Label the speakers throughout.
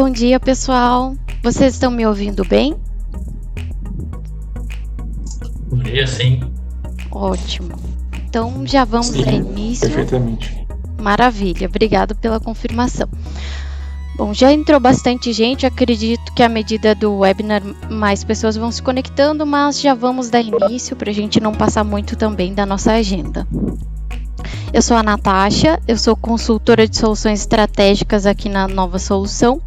Speaker 1: Bom dia, pessoal. Vocês estão me ouvindo bem?
Speaker 2: Bom dia, sim.
Speaker 1: Ótimo. Então já vamos dar início.
Speaker 3: Perfeitamente.
Speaker 1: Maravilha, obrigado pela confirmação. Bom, já entrou bastante gente, acredito que à medida do webinar mais pessoas vão se conectando, mas já vamos dar início para a gente não passar muito também da nossa agenda. Eu sou a Natasha, eu sou consultora de soluções estratégicas aqui na Nova Solução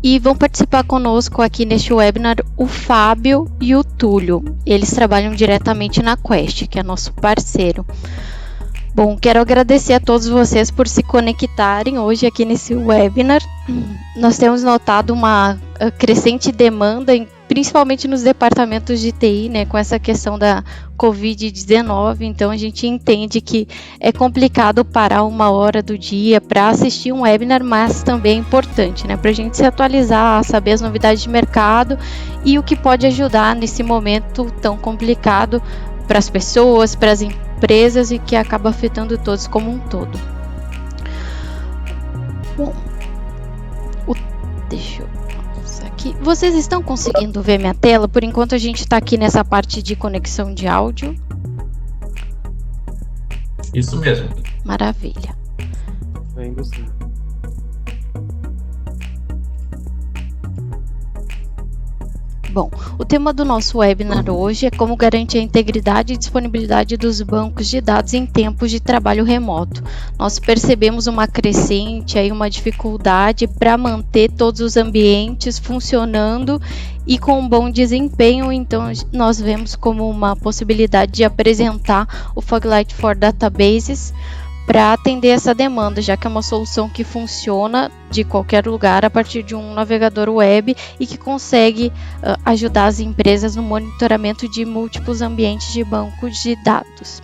Speaker 1: e vão participar conosco aqui neste webinar o Fábio e o Túlio. Eles trabalham diretamente na Quest, que é nosso parceiro. Bom, quero agradecer a todos vocês por se conectarem hoje aqui nesse webinar. Nós temos notado uma crescente demanda, principalmente nos departamentos de TI, né, com essa questão da Covid-19, então a gente entende que é complicado parar uma hora do dia para assistir um webinar, mas também é importante, né, para a gente se atualizar, saber as novidades de mercado e o que pode ajudar nesse momento tão complicado para as pessoas, para as empresas e que acaba afetando todos como um todo. Bom, deixa eu aqui. Vocês estão conseguindo ver minha tela? Por enquanto a gente está aqui nessa parte de conexão de áudio.
Speaker 2: Isso mesmo.
Speaker 1: Maravilha.
Speaker 3: Ainda sim.
Speaker 1: Bom, o tema do nosso webinar hoje é como garantir a integridade e disponibilidade dos bancos de dados em tempos de trabalho remoto. Nós percebemos uma crescente, aí uma dificuldade para manter todos os ambientes funcionando e com um bom desempenho, então nós vemos como uma possibilidade de apresentar o Foglight for Databases para atender essa demanda, já que é uma solução que funciona de qualquer lugar a partir de um navegador web e que consegue ajudar as empresas no monitoramento de múltiplos ambientes de bancos de dados.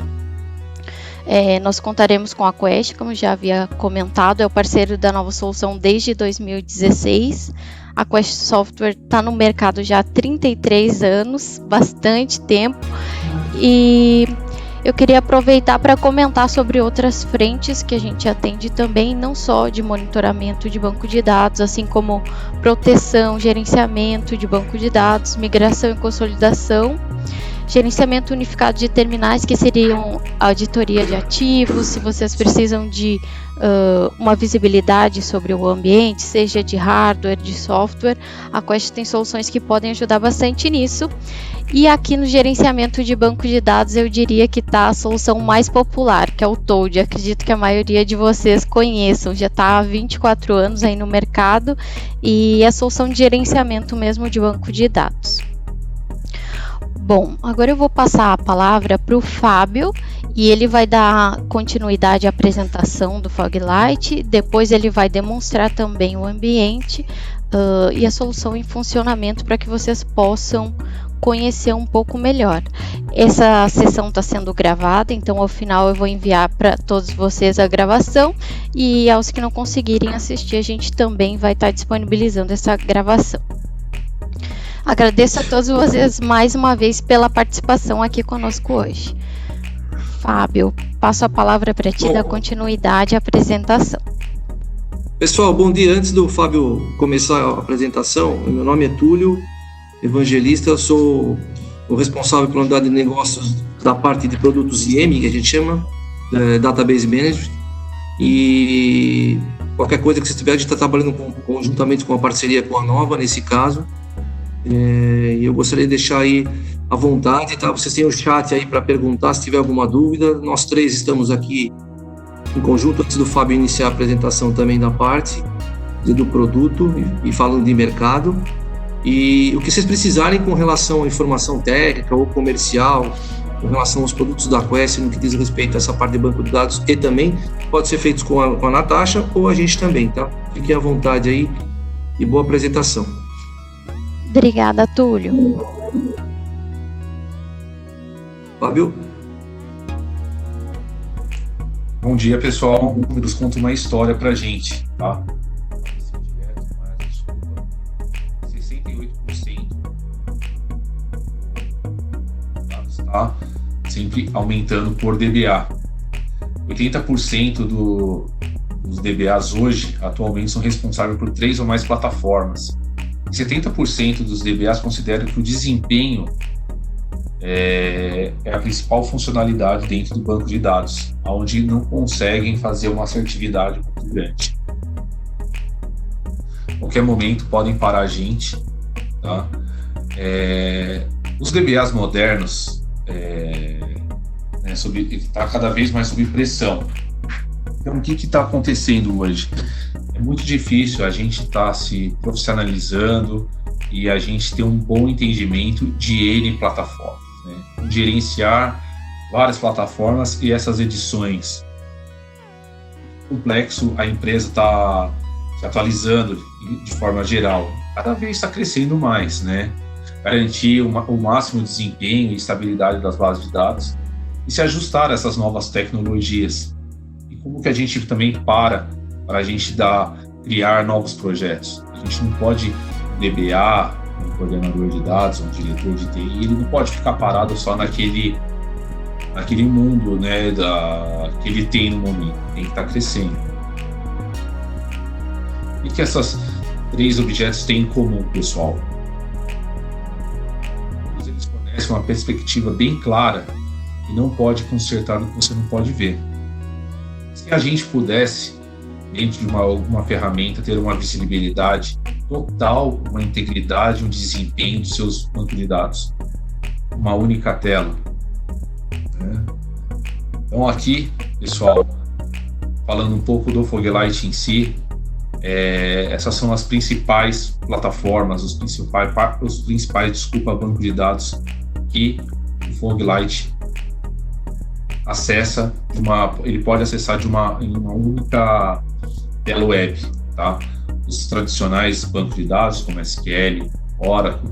Speaker 1: Nós contaremos com a Quest, como já havia comentado, é o parceiro da Nova Solução desde 2016. A Quest Software está no mercado já há 33 anos, bastante tempo, e eu queria aproveitar para comentar sobre outras frentes que a gente atende também, não só de monitoramento de banco de dados, assim como proteção, gerenciamento de banco de dados, migração e consolidação, gerenciamento unificado de terminais, que seriam auditoria de ativos, se vocês precisam de uma visibilidade sobre o ambiente, seja de hardware, de software, a Quest tem soluções que podem ajudar bastante nisso. E aqui no gerenciamento de banco de dados, eu diria que está a solução mais popular, que é o Toad. Acredito que a maioria de vocês conheçam, já está há 24 anos aí no mercado e é a solução de gerenciamento mesmo de banco de dados. Bom, agora eu vou passar a palavra para o Fábio e ele vai dar continuidade à apresentação do Foglight, depois ele vai demonstrar também o ambiente e a solução em funcionamento para que vocês possam conhecer um pouco melhor. Essa sessão está sendo gravada, então ao final eu vou enviar para todos vocês a gravação e aos que não conseguirem assistir, a gente também vai estar disponibilizando essa gravação. Agradeço a todos vocês mais uma vez pela participação aqui conosco hoje. Fábio, passo a palavra para ti, dar continuidade à apresentação.
Speaker 4: Pessoal, bom dia. Antes do Fábio começar a apresentação, meu nome é Túlio Evangelista, eu sou o responsável pela unidade de negócios da parte de produtos IM, que a gente chama, Database Management, e qualquer coisa que você tiver, a gente está trabalhando conjuntamente com a parceria com a Nova, nesse caso. Eu gostaria de deixar aí à vontade, tá? Vocês têm o chat aí para perguntar se tiver alguma dúvida. Nós três estamos aqui em conjunto, antes do Fábio iniciar a apresentação também da parte do produto e falando de mercado. E o que vocês precisarem com relação à informação técnica ou comercial, com relação aos produtos da Quest, no que diz respeito a essa parte de banco de dados, e também pode ser feito com a Natasha ou a gente também, tá? Fiquem à vontade aí e boa apresentação.
Speaker 1: Obrigada, Túlio.
Speaker 4: Fábio?
Speaker 3: Bom dia, pessoal. Números contam uma história pra gente, tá? 68% tá sempre aumentando por DBA. 80% os DBAs hoje, atualmente, são responsáveis por 3 ou mais plataformas. 70% dos DBAs consideram que o desempenho é a principal funcionalidade dentro do banco de dados, onde não conseguem fazer uma assertividade muito grande. A qualquer momento podem parar a gente, tá? Os DBAs modernos está cada vez mais sob pressão. Então, o que está acontecendo hoje? É muito difícil a gente estar se profissionalizando e a gente ter um bom entendimento de N plataformas, né? Gerenciar várias plataformas e essas edições. Complexo, a empresa está se atualizando de forma geral. Cada vez está crescendo mais, né? Garantir o máximo desempenho e estabilidade das bases de dados e se ajustar a essas novas tecnologias. E como que a gente também para a gente criar novos projetos. A gente não pode DBA, um coordenador de dados, um diretor de TI, ele não pode ficar parado só naquele mundo, né, que ele tem no momento. Tem que estar crescendo. E que essas 3 objetos têm em comum, pessoal? Eles fornecem uma perspectiva bem clara e não pode consertar no que você não pode ver. Se a gente pudesse, dentro de alguma ferramenta, ter uma visibilidade total, uma integridade, um desempenho dos seus bancos de dados, uma única tela, né? Então aqui, pessoal, falando um pouco do Foglite em si, essas são as principais plataformas, os principais banco de dados que o Foglite acessa ele pode acessar em uma única tela web, tá? Os tradicionais bancos de dados como SQL, Oracle,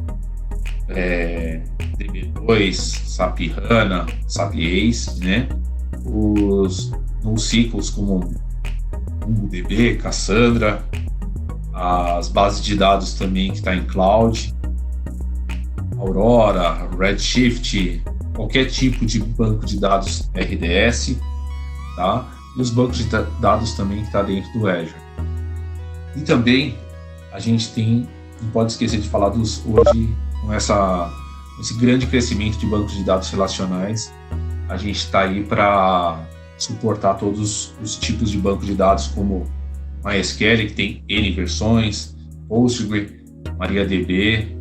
Speaker 3: DB2, SAP HANA, SAP Ace, né? Os NoSQLs como MongoDB, Cassandra, as bases de dados também que está em cloud, Aurora, Redshift, qualquer tipo de banco de dados RDS, tá? E os bancos de dados também que está dentro do Azure. E também a gente não pode esquecer de falar hoje com esse grande crescimento de bancos de dados relacionais, a gente está aí para suportar todos os tipos de banco de dados como MySQL, que tem N versões, Postgre, MariaDB,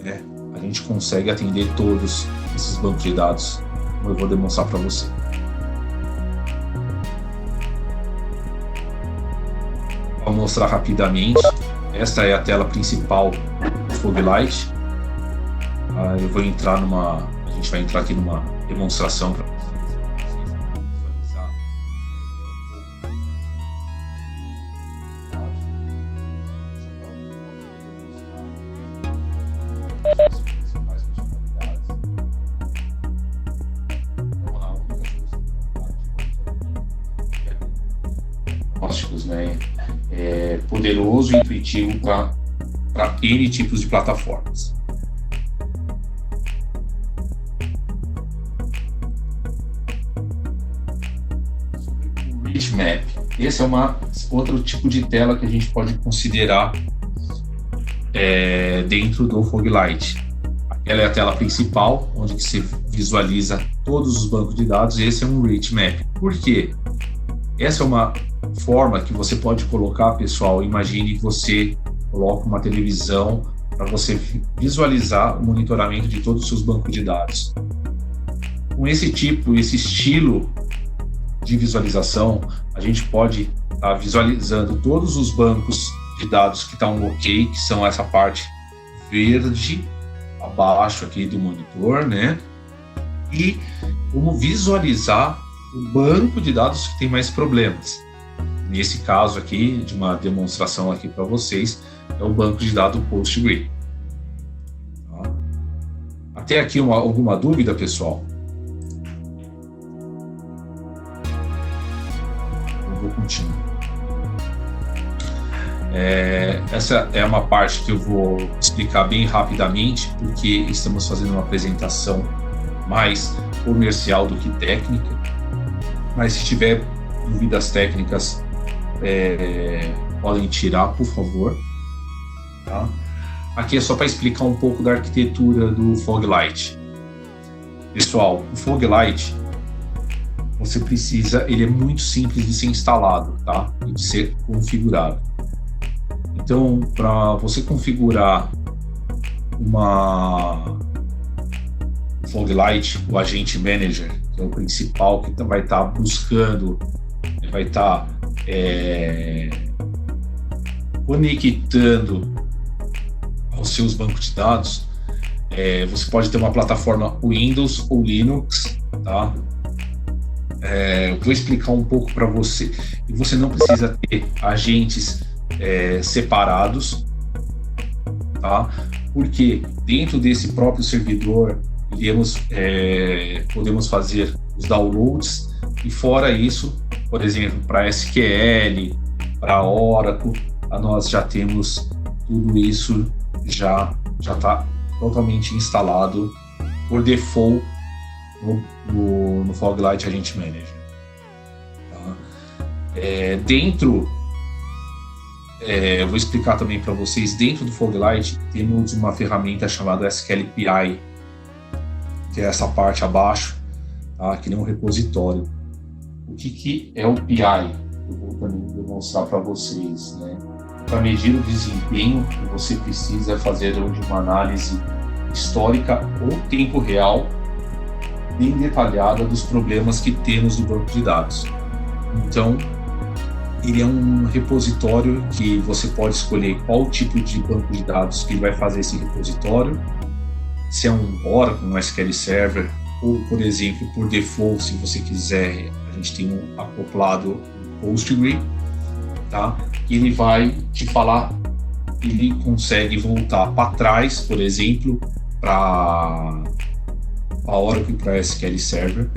Speaker 3: né? A gente consegue atender todos esses bancos de dados, como eu vou demonstrar para você. Vou mostrar rapidamente. Esta é a tela principal do Foglite. Eu vou entrar a gente vai entrar aqui numa demonstração para vocês visualizar as principais funcionalidades. Então, a única diagnósticos, né, poderoso e intuitivo para N tipos de plataformas. Rich Map. Esse é outro tipo de tela que a gente pode considerar dentro do Foglite. Ela é a tela principal, onde você visualiza todos os bancos de dados, e esse é um Rich Map. Por quê? Essa é uma forma que você pode colocar, pessoal, imagine que você coloca uma televisão para você visualizar o monitoramento de todos os seus bancos de dados. Com esse estilo de visualização, a gente pode estar visualizando todos os bancos de dados que estão ok, que são essa parte verde abaixo aqui do monitor, né? E como visualizar o banco de dados que tem mais problemas. Nesse caso aqui, de uma demonstração aqui para vocês, é o banco de dados Postgre. Tá? Até aqui alguma dúvida, pessoal? Eu vou continuar. Essa é uma parte que eu vou explicar bem rapidamente, porque estamos fazendo uma apresentação mais comercial do que técnica. Mas se tiver dúvidas técnicas, podem tirar, por favor. Tá? Aqui é só para explicar um pouco da arquitetura do Foglight. Pessoal, o Foglight, você precisa, ele é muito simples de ser instalado, tá? E de ser configurado. Então, para você configurar o Foglight, o Agent Manager, que é o principal, que vai estar buscando, vai estar conectando aos seus bancos de dados, você pode ter uma plataforma Windows ou Linux, tá? Eu vou explicar um pouco para você. E você não precisa ter agentes separados, tá? Porque dentro desse próprio servidor podemos fazer os downloads, e fora isso, por exemplo, para SQL, para Oracle, nós já temos tudo isso já está totalmente instalado por default no Foglight Agent Manager. Tá? Eu vou explicar também para vocês, dentro do Foglight temos uma ferramenta chamada SQLPI, que é essa parte abaixo, tá? Que nem um repositório. O que é o PI? Eu vou também demonstrar para vocês, né? Para medir o desempenho que você precisa fazer de uma análise histórica ou tempo real, bem detalhada dos problemas que temos no banco de dados. Então, ele é um repositório que você pode escolher qual tipo de banco de dados que vai fazer esse repositório, se é um Oracle, um SQL Server, ou, por exemplo, por default, se você quiser, a gente tem um acoplado Postgre, tá? Ele vai te falar, ele consegue voltar para trás, por exemplo, para a Oracle e para a SQL Server,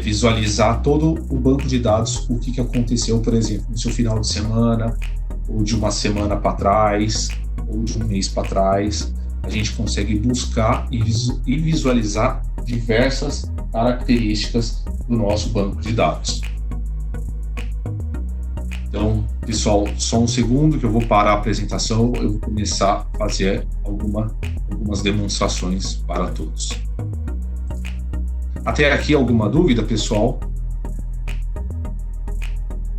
Speaker 3: visualizar todo o banco de dados, o que aconteceu, por exemplo, no seu final de semana, ou de uma semana para trás, ou de um mês para trás. A gente consegue buscar e visualizar diversas características do nosso banco de dados. Então, pessoal, só um segundo que eu vou parar a apresentação, eu vou começar a fazer algumas demonstrações para todos. Até aqui alguma dúvida, pessoal?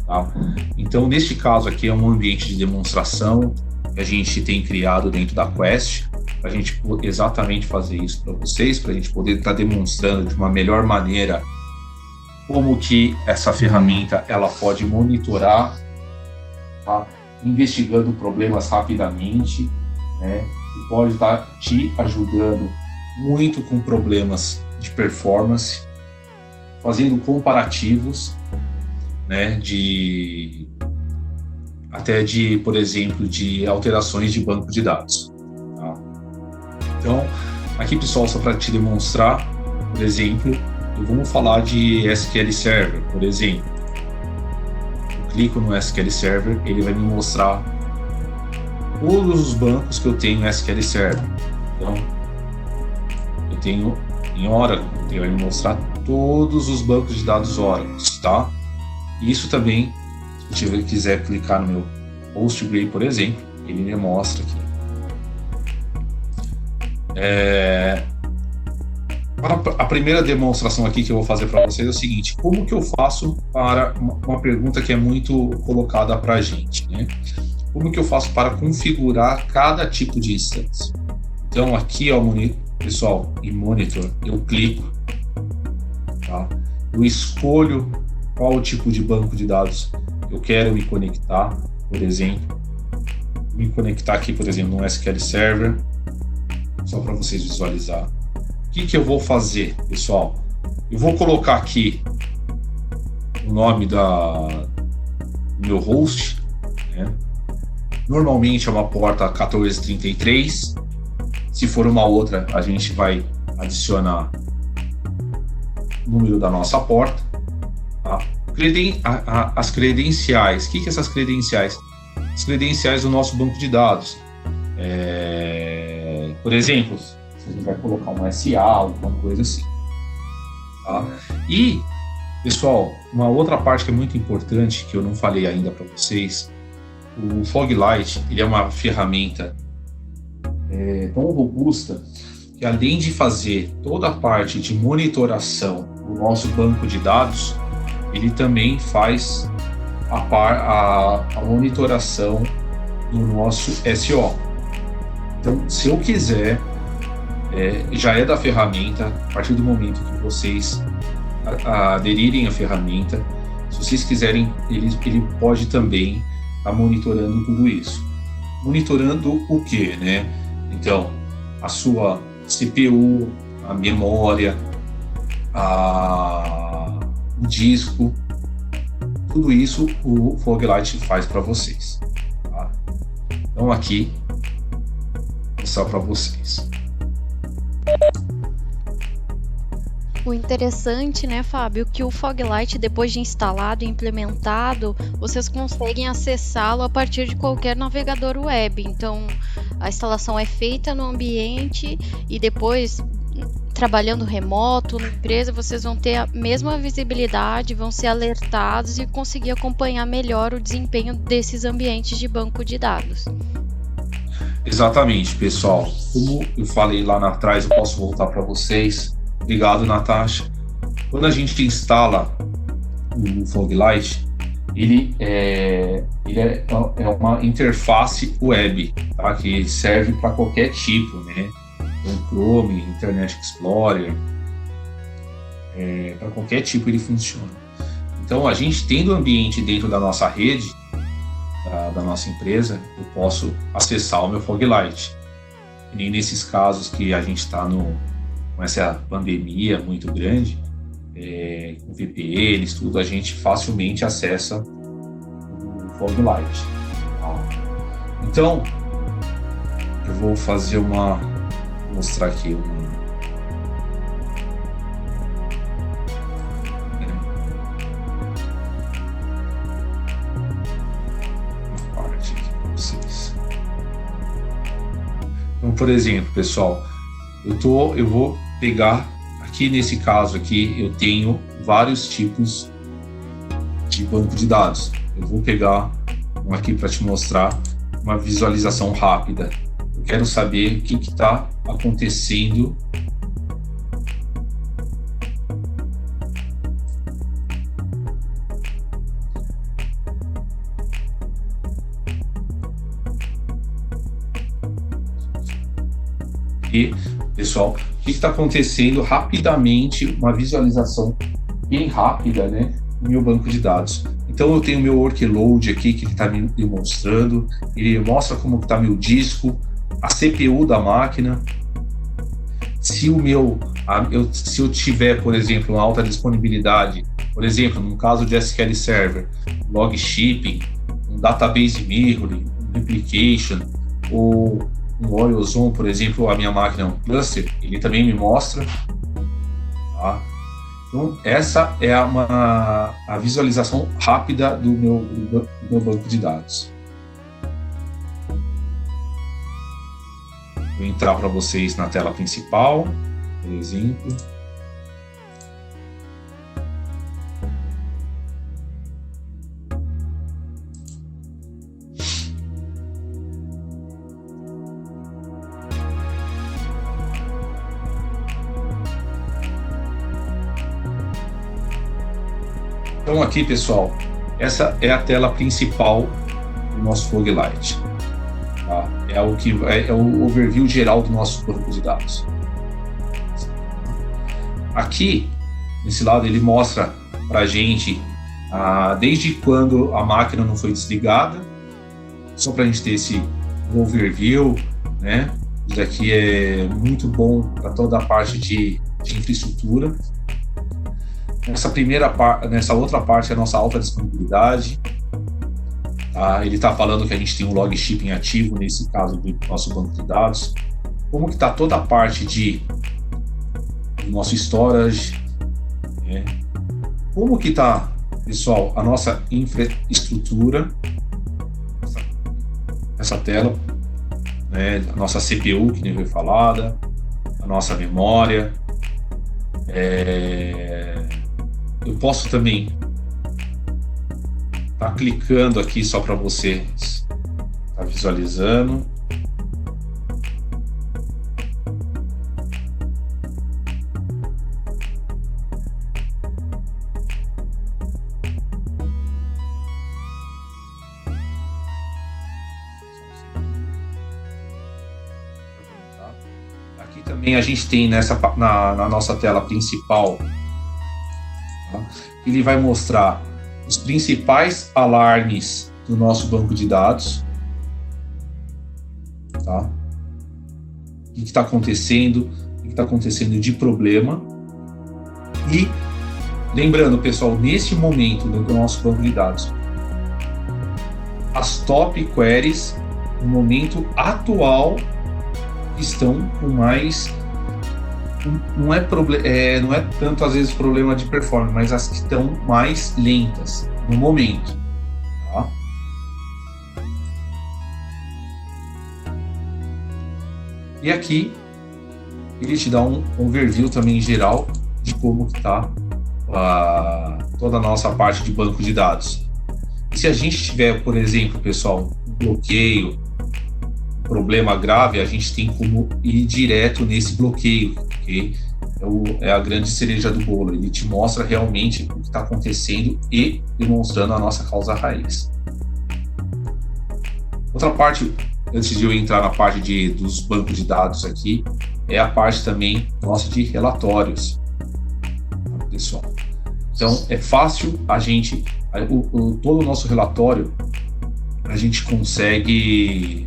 Speaker 3: Tá. Então, neste caso aqui é um ambiente de demonstração que a gente tem criado dentro da Quest, para a gente exatamente fazer isso para vocês, para a gente poder estar demonstrando de uma melhor maneira como que essa ferramenta ela pode monitorar, tá? Investigando problemas rapidamente, né? E pode estar te ajudando muito com problemas de performance, fazendo comparativos, né? Até de, por exemplo, de alterações de banco de dados. Tá? Então, aqui, pessoal, só para te demonstrar, por exemplo, vamos falar de SQL Server, por exemplo. Eu clico no SQL Server, ele vai me mostrar todos os bancos que eu tenho no SQL Server. Então, eu tenho em Oracle, ele vai me mostrar todos os bancos de dados Oracle, tá? Isso também, se eu quiser clicar no meu Postgre, por exemplo, ele me mostra aqui. A primeira demonstração aqui que eu vou fazer para vocês é o seguinte: como que eu faço para uma pergunta que é muito colocada para a gente, né? Como que eu faço para configurar cada tipo de instância? Então aqui, ó, pessoal, em Monitor, eu clico, tá? Eu escolho qual tipo de banco de dados eu quero me conectar, por exemplo. Me conectar aqui, por exemplo, no SQL Server, só para vocês visualizar. O que eu vou fazer, pessoal? Eu vou colocar aqui o nome do meu host, né? Normalmente é uma porta 1433. Se for uma outra, a gente vai adicionar o número da nossa porta. Tá? As credenciais. O que são essas credenciais? As credenciais do nosso banco de dados. Por exemplo, a gente vai colocar uma SA, alguma coisa assim. Tá? E, Pessoal, uma outra parte que é muito importante, que eu não falei ainda para vocês, o Foglight, ele é uma ferramenta tão robusta que, além de fazer toda a parte de monitoração do nosso banco de dados, ele também faz a monitoração do nosso SO. Então, se eu quiser, já é da ferramenta, a partir do momento que vocês aderirem à ferramenta, se vocês quiserem, ele pode também estar monitorando tudo isso. Monitorando o quê, né? Então, a sua CPU, a memória, o disco, tudo isso o Foglight faz para vocês. Tá? Então aqui, vou mostrar para vocês.
Speaker 1: O interessante, né, Fábio, que o Foglight, depois de instalado e implementado, vocês conseguem acessá-lo a partir de qualquer navegador web. Então, a instalação é feita no ambiente e depois, trabalhando remoto, na empresa, vocês vão ter a mesma visibilidade, vão ser alertados e conseguir acompanhar melhor o desempenho desses ambientes de banco de dados.
Speaker 3: Exatamente, pessoal. Como eu falei lá atrás, eu posso voltar para vocês. Obrigado, Natasha. Quando a gente instala o Foglight, ele é uma interface web, tá? Que serve para qualquer tipo, né? Então, Chrome, Internet Explorer, para qualquer tipo ele funciona. Então, a gente tendo o ambiente dentro da nossa rede, da nossa empresa, eu posso acessar o meu Foglight. E nem nesses casos que a gente está com essa pandemia muito grande, com VPNs, tudo, a gente facilmente acessa o Foglight. Então, eu vou fazer mostrar aqui uma parte aqui para vocês. Então, por exemplo, pessoal, eu vou pegar aqui nesse caso aqui, eu tenho vários tipos de banco de dados. Eu vou pegar um aqui para te mostrar uma visualização rápida. Eu quero saber o que está acontecendo e, pessoal, o que está acontecendo rapidamente, uma visualização bem rápida, né, no meu banco de dados. Então eu tenho meu workload aqui que ele está me demonstrando, ele mostra como está meu disco, a CPU da máquina. Se eu tiver, por exemplo, uma alta disponibilidade, por exemplo, no caso de SQL Server, log shipping, um database mirroring, um replication, ou um OilZone, por exemplo, a minha máquina é um cluster, ele também me mostra. Tá? Então, essa é a visualização rápida do meu banco de dados. Vou entrar para vocês na tela principal, por exemplo. Então aqui, pessoal, essa é a tela principal do nosso Foglight. Tá? É o overview geral do nosso banco de dados. Aqui, nesse lado, ele mostra para a gente desde quando a máquina não foi desligada, só para a gente ter esse overview, né? Isso aqui é muito bom para toda a parte de infraestrutura. Nessa outra parte é a nossa alta disponibilidade. Tá? Ele está falando que a gente tem um log shipping ativo nesse caso do nosso banco de dados. Como que está toda a parte do nosso storage, né? Como que está, pessoal, a nossa infraestrutura, essa tela, né? A nossa CPU, que nem foi falada, a nossa memória, eu posso também estar clicando aqui só para você estar visualizando. Aqui também a gente tem na nossa tela principal, tá? Ele vai mostrar os principais alarmes do nosso banco de dados, tá? O que está acontecendo, o que está acontecendo de problema. E lembrando, pessoal, neste momento do nosso banco de dados, as top queries no momento atual estão com mais, não é tanto às vezes problema de performance, mas as que estão mais lentas no momento, tá? E aqui ele te dá um overview também geral de como está toda a nossa parte de banco de dados. E se a gente tiver, por exemplo, pessoal, um bloqueio, problema grave, a gente tem como ir direto nesse bloqueio, porque é a grande cereja do bolo. Ele te mostra realmente o que está acontecendo e demonstrando a nossa causa raiz. Outra parte, antes de eu entrar na parte dos bancos de dados aqui, é a parte também nossa de relatórios, pessoal. Então é fácil a gente, todo o nosso relatório, a gente consegue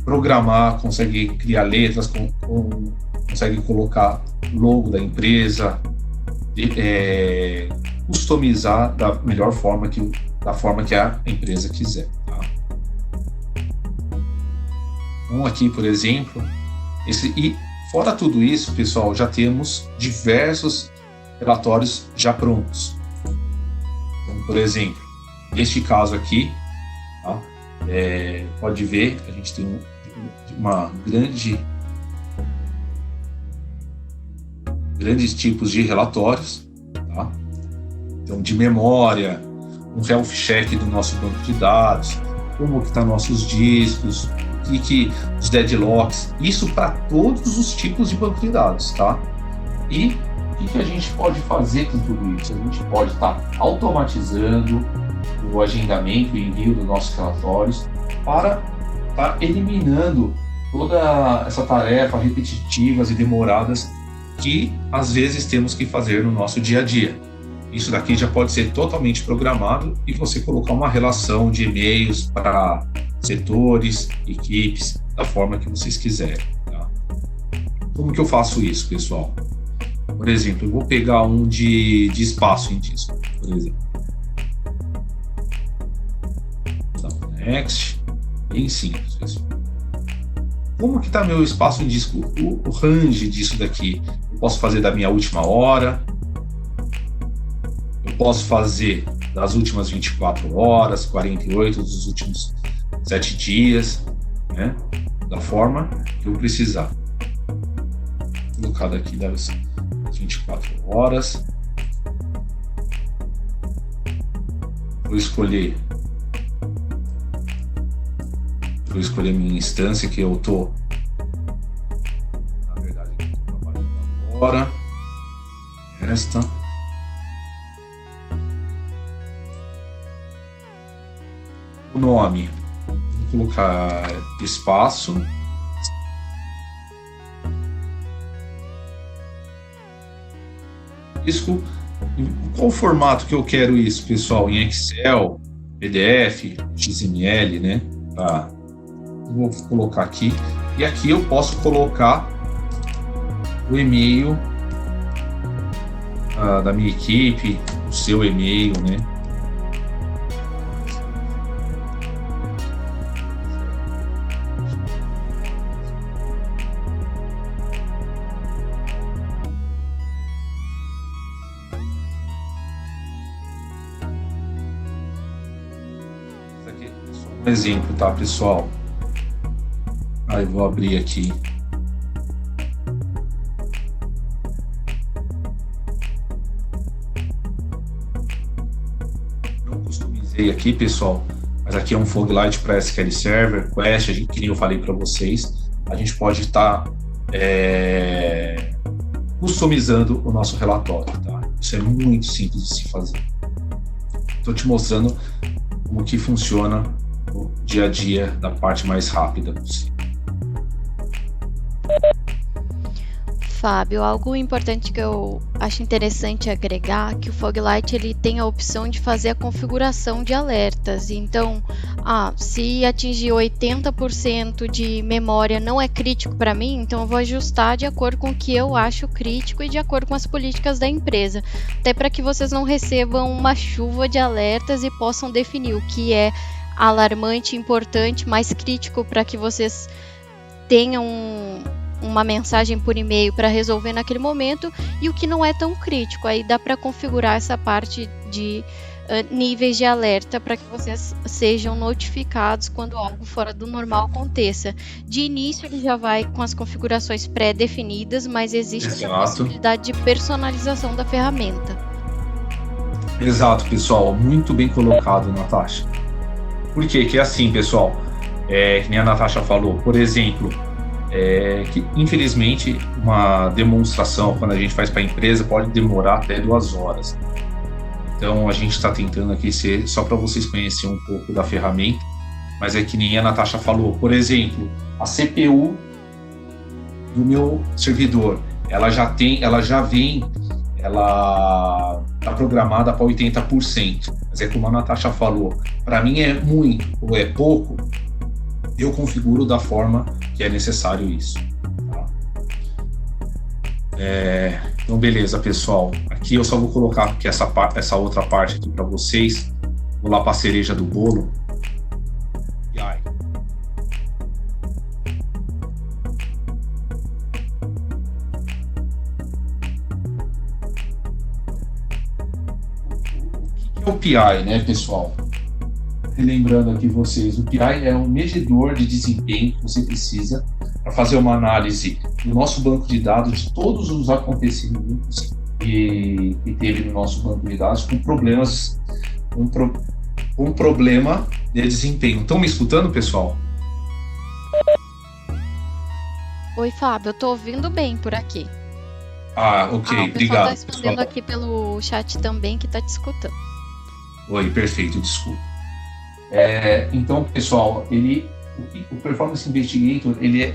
Speaker 3: programar, consegue criar letras, consegue colocar logo da empresa, customizar da melhor forma da forma que a empresa quiser, tá? Então aqui, por exemplo, e fora tudo isso, pessoal, já temos diversos relatórios já prontos. Então, por exemplo, neste caso aqui, tá? Pode ver, a gente tem grandes tipos de relatórios, tá? Então, de memória, um health check do nosso banco de dados, como que tá nossos discos, os deadlocks, isso para todos os tipos de banco de dados, tá? E o que a gente pode fazer com tudo isso? A gente pode estar automatizando o agendamento e envio dos nossos relatórios para estar eliminando toda essa tarefa repetitivas e demoradas que às vezes temos que fazer no nosso dia a dia. Isso daqui já pode ser totalmente programado e você colocar uma relação de e-mails para setores, equipes, da forma que vocês quiserem, tá? Como que eu faço isso, pessoal? Por exemplo, eu vou pegar um de espaço em disco, por exemplo. Next, bem simples, pessoal. Como que está meu espaço em disco? O range disso daqui, eu posso fazer da minha última hora, eu posso fazer das últimas 24 horas, 48 dos últimos 7 dias, né? Da forma que eu precisar. Vou colocar daqui das 24 horas. Vou escolher minha instância que eu tô, na verdade, que eu tô trabalhando agora. Esta. O nome, vou colocar espaço. Disco. Qual formato que eu quero isso, pessoal? Em Excel, PDF, XML, né? Tá. Vou colocar aqui. E aqui eu posso colocar o e-mail da minha equipe, o seu e-mail, né? Isso aqui é só um exemplo, tá, pessoal? Aí vou abrir aqui. Sei aqui, pessoal, mas aqui é um Foglight para SQL Server, Quest, que nem eu falei para vocês. A gente pode estar customizando o nosso relatório, tá? Isso é muito simples de se fazer. Estou te mostrando como que funciona o dia a dia da parte mais rápida possível.
Speaker 1: Fábio, algo importante que eu acho interessante agregar, que o Foglight ele tem a opção de fazer a configuração de alertas. Então, se atingir 80% de memória não é crítico para mim, então eu vou ajustar de acordo com o que eu acho crítico e de acordo com as políticas da empresa. Até para que vocês não recebam uma chuva de alertas e possam definir o que é alarmante, importante, mais crítico para que vocês tenham uma mensagem por e-mail para resolver naquele momento e o que não é tão crítico. Aí dá para configurar essa parte de níveis de alerta para que vocês sejam notificados quando algo fora do normal aconteça. De início ele já vai com as configurações pré-definidas, mas existe a possibilidade de personalização da ferramenta.
Speaker 3: Exato, pessoal, muito bem colocado, Natasha. Por quê? Que é assim, pessoal, que nem a Natasha falou, por exemplo, que infelizmente uma demonstração quando a gente faz para a empresa pode demorar até 2 horas. Então a gente está tentando aqui ser só para vocês conhecerem um pouco da ferramenta, mas é que nem a Natasha falou, por exemplo, a CPU do meu servidor, ela está programada para 80%, mas é como a Natasha falou, para mim é muito ou é pouco, eu configuro da forma que é necessário isso. Tá? Então, beleza, pessoal. Aqui eu só vou colocar aqui essa outra parte aqui para vocês. Vou lá para a cereja do bolo. O que é o PI, né, pessoal? Relembrando aqui vocês, o PI é um medidor de desempenho que você precisa para fazer uma análise do nosso banco de dados de todos os acontecimentos que teve no nosso banco de dados com problemas, um problema de desempenho. Estão me escutando, pessoal?
Speaker 1: Oi, Fábio, eu estou ouvindo bem por aqui.
Speaker 3: Ok,
Speaker 1: o
Speaker 3: obrigado.
Speaker 1: O pessoal está respondendo aqui pelo chat também que está te escutando.
Speaker 3: Oi, perfeito, desculpa. Então, pessoal, o Performance Investigator, ele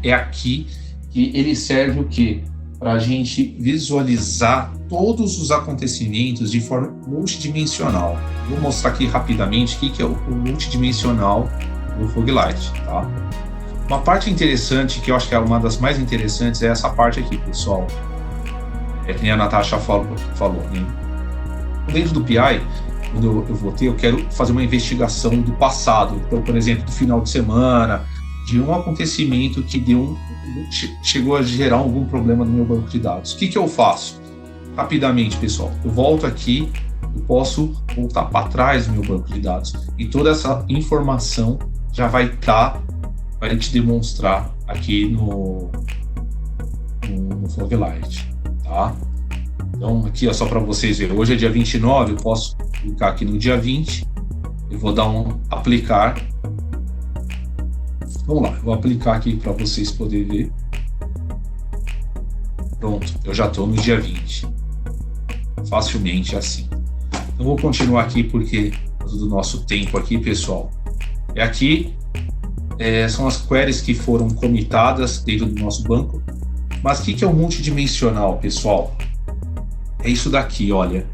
Speaker 3: é aqui que ele serve o quê? Para a gente visualizar todos os acontecimentos de forma multidimensional. Vou mostrar aqui rapidamente o que é o multidimensional do Foglight, tá? Uma parte interessante, que eu acho que é uma das mais interessantes, é essa parte aqui, pessoal. Que nem a Natasha falou, né? Dentro do PI, quando eu quero fazer uma investigação do passado. Então, por exemplo, do final de semana, de um acontecimento que chegou a gerar algum problema no meu banco de dados. O que eu faço? Rapidamente, pessoal, eu volto aqui, eu posso voltar para trás do meu banco de dados e toda essa informação já vai estar para te demonstrar aqui no Foglight, tá? Então, aqui só para vocês verem, hoje é dia 29, eu posso clicar aqui no dia 20, eu vou dar um aplicar. Vamos lá, eu vou aplicar aqui para vocês poderem ver. Pronto, eu já estou no dia 20. Facilmente assim. Então, vou continuar aqui porque do nosso tempo aqui, pessoal. Aqui são as queries que foram comitadas dentro do nosso banco. Mas o que é o multidimensional, pessoal? É isso daqui, olha.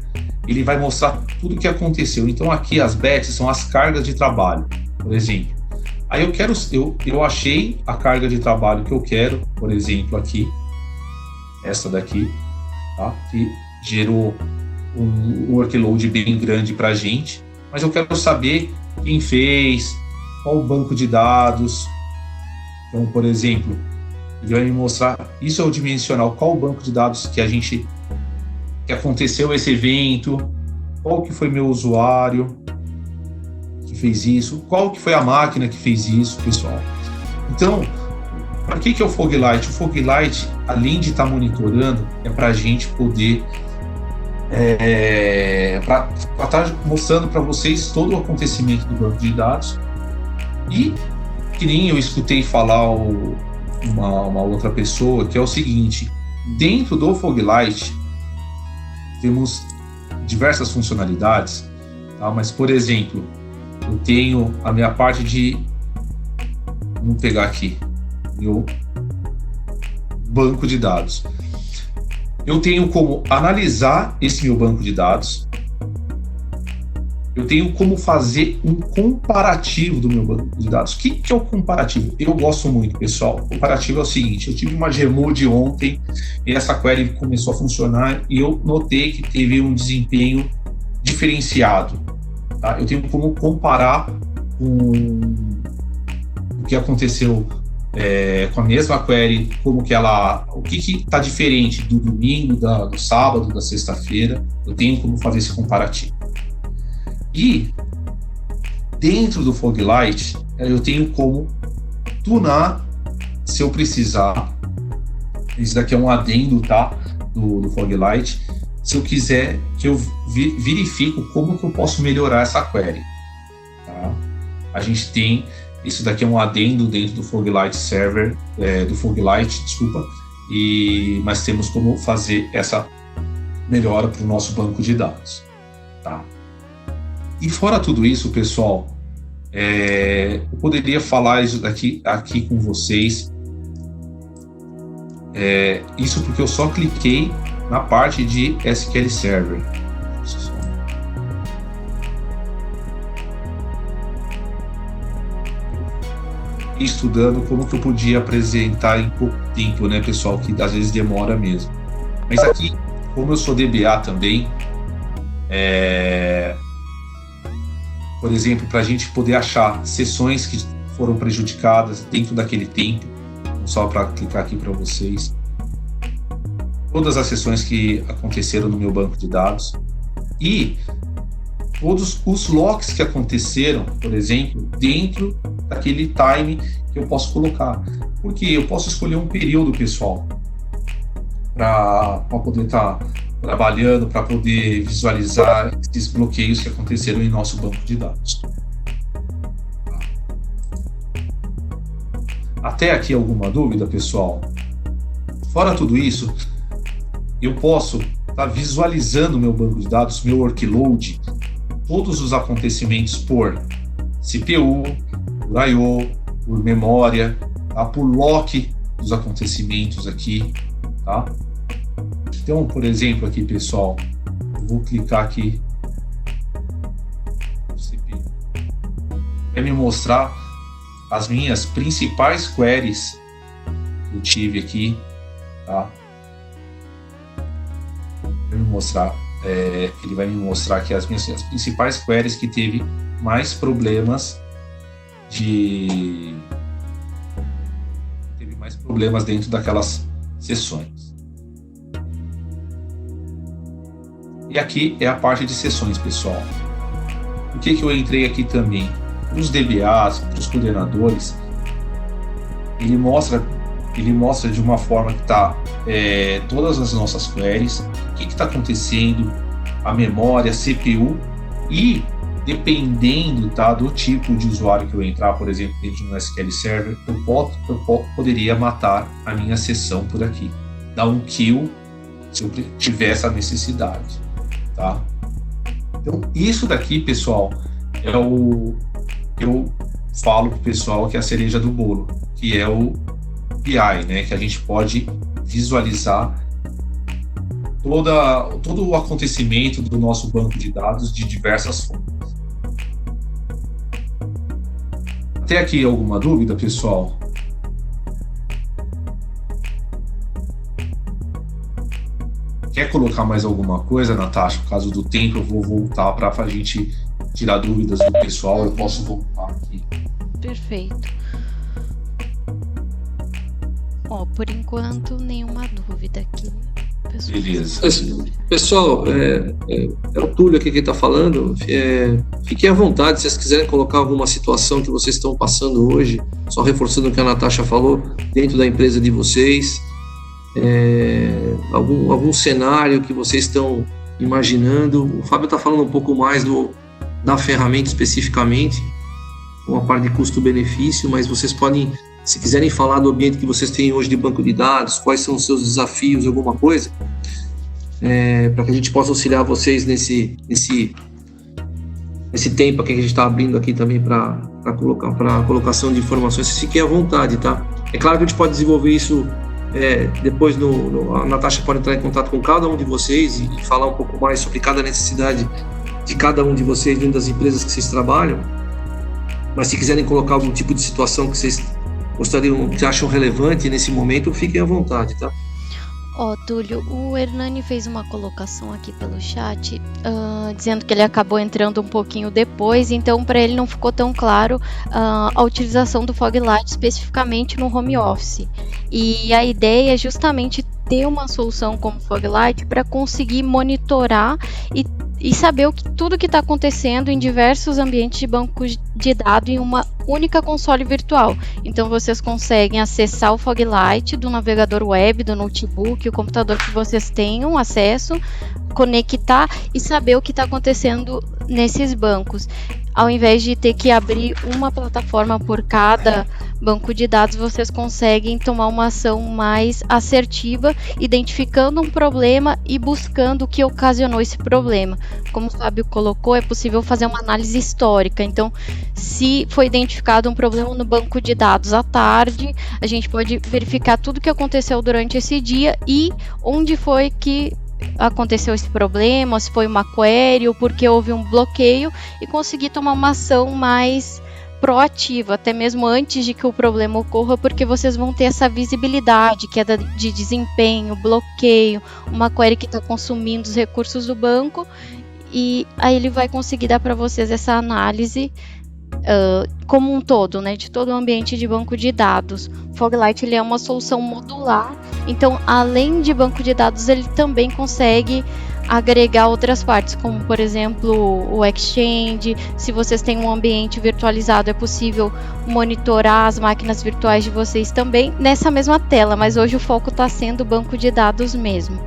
Speaker 3: Ele vai mostrar tudo o que aconteceu. Então aqui as bets são as cargas de trabalho, por exemplo. Aí eu achei a carga de trabalho que eu quero, por exemplo, aqui, essa daqui, tá? Que gerou um workload bem grande para a gente. Mas eu quero saber quem fez, qual o banco de dados. Então, por exemplo, ele vai me mostrar, isso é o dimensional, qual o banco de dados que aconteceu esse evento, qual que foi meu usuário que fez isso, qual que foi a máquina que fez isso, pessoal. Então, para que é o Foglight? O Foglight, além de estar monitorando, é para a gente poder para estar mostrando para vocês todo o acontecimento do banco de dados. E que nem eu escutei falar uma outra pessoa, que é o seguinte: dentro do Foglight temos diversas funcionalidades, tá? Mas, por exemplo, eu tenho a minha parte de, vamos pegar aqui meu banco de dados. Eu tenho como analisar esse meu banco de dados. Eu tenho como fazer um comparativo do meu banco de dados. O que é o comparativo? Eu gosto muito, pessoal. O comparativo é o seguinte: eu tive uma Gmood ontem e essa query começou a funcionar e eu notei que teve um desempenho diferenciado. Tá? Eu tenho como comparar com o que aconteceu com a mesma query, como que ela, o que está diferente do domingo, do sábado, da sexta-feira. Eu tenho como fazer esse comparativo. E dentro do Foglight eu tenho como tunar se eu precisar. Isso daqui é um adendo, tá? Do Foglight. Se eu quiser que eu verifico como que eu posso melhorar essa query, tá? A gente tem, isso daqui é um adendo dentro do Foglight Server, do Foglight, desculpa, mas temos como fazer essa melhora para o nosso banco de dados, tá? E fora tudo isso, pessoal, eu poderia falar isso aqui com vocês. Isso porque eu só cliquei na parte de SQL Server. Estudando como que eu podia apresentar em pouco tempo, né, pessoal, que às vezes demora mesmo. Mas aqui, como eu sou DBA também, por exemplo, para a gente poder achar sessões que foram prejudicadas dentro daquele tempo, só para clicar aqui para vocês, todas as sessões que aconteceram no meu banco de dados e todos os locks que aconteceram, por exemplo, dentro daquele time que eu posso colocar, porque eu posso escolher um período, pessoal, para poder estar trabalhando, para poder visualizar esses bloqueios que aconteceram em nosso banco de dados. Até aqui alguma dúvida, pessoal? Fora tudo isso, eu posso estar visualizando meu banco de dados, meu workload, todos os acontecimentos por CPU, por I/O, por memória, tá? Por lock dos acontecimentos aqui, tá? Então, por exemplo, aqui, pessoal, eu vou clicar aqui no CPU. Vai me mostrar as minhas principais queries que eu tive aqui, tá? Ele vai me mostrar aqui as principais queries que teve mais problemas dentro daquelas sessões. E aqui é a parte de sessões, pessoal. Por que eu entrei aqui também? Os DBAs, os coordenadores, ele mostra de uma forma que está todas as nossas queries, o que está acontecendo, a memória, a CPU, e dependendo, tá, do tipo de usuário que eu entrar, por exemplo, dentro de um SQL Server, eu poderia matar a minha sessão por aqui, dar um kill se eu tiver essa necessidade, tá? Então, isso daqui, pessoal, é o que eu falo pro pessoal que é a cereja do bolo, que é o BI, né, que a gente pode visualizar todo o acontecimento do nosso banco de dados de diversas formas. Até aqui alguma dúvida, pessoal? Quer colocar mais alguma coisa, Natasha? Por causa do tempo, eu vou voltar para a gente tirar dúvidas do pessoal. Eu posso voltar aqui.
Speaker 1: Perfeito. Por enquanto, nenhuma dúvida aqui. Pessoal.
Speaker 3: Beleza.
Speaker 4: Pessoal, é o Túlio aqui que está falando. Fiquem à vontade, se vocês quiserem colocar alguma situação que vocês estão passando hoje, só reforçando o que a Natasha falou, dentro da empresa de vocês, algum cenário que vocês estão imaginando. O Fábio está falando um pouco mais da ferramenta especificamente, uma parte de custo-benefício, mas vocês podem, se quiserem falar do ambiente que vocês têm hoje de banco de dados, quais são os seus desafios, alguma coisa, para que a gente possa auxiliar vocês nesse tempo aqui que a gente está abrindo aqui também para colocação de informações, vocês fiquem à vontade, tá? É claro que a gente pode desenvolver isso depois, a Natasha pode entrar em contato com cada um de vocês e falar um pouco mais sobre cada necessidade de cada um de vocês dentro das empresas que vocês trabalham, mas se quiserem colocar algum tipo de situação que vocês gostariam, que acham relevante nesse momento, fiquem à vontade, tá?
Speaker 1: Túlio, o Hernani fez uma colocação aqui pelo chat, dizendo que ele acabou entrando um pouquinho depois, então para ele não ficou tão claro a utilização do Foglight especificamente no home office. E a ideia é justamente ter uma solução como o Foglight para conseguir monitorar e saber tudo que está acontecendo em diversos ambientes de bancos de dados em uma única console virtual. Então vocês conseguem acessar o Foglight do navegador web, do notebook, o computador que vocês tenham acesso, conectar e saber o que está acontecendo nesses bancos. Ao invés de ter que abrir uma plataforma por cada banco de dados, vocês conseguem tomar uma ação mais assertiva, identificando um problema e buscando o que ocasionou esse problema. Como o Fábio colocou, é possível fazer uma análise histórica. Então, se foi identificado um problema no banco de dados à tarde, a gente pode verificar tudo o que aconteceu durante esse dia e onde foi que aconteceu esse problema, se foi uma query ou porque houve um bloqueio, e conseguir tomar uma ação mais proativa, até mesmo antes de que o problema ocorra, porque vocês vão ter essa visibilidade, queda de desempenho, bloqueio, uma query que está consumindo os recursos do banco, e aí ele vai conseguir dar para vocês essa análise como um todo, né, de todo o ambiente de banco de dados. O Foglight ele é uma solução modular, então além de banco de dados ele também consegue agregar outras partes, como por exemplo o Exchange. Se vocês têm um ambiente virtualizado, é possível monitorar as máquinas virtuais de vocês também nessa mesma tela, mas hoje o foco está sendo banco de dados mesmo.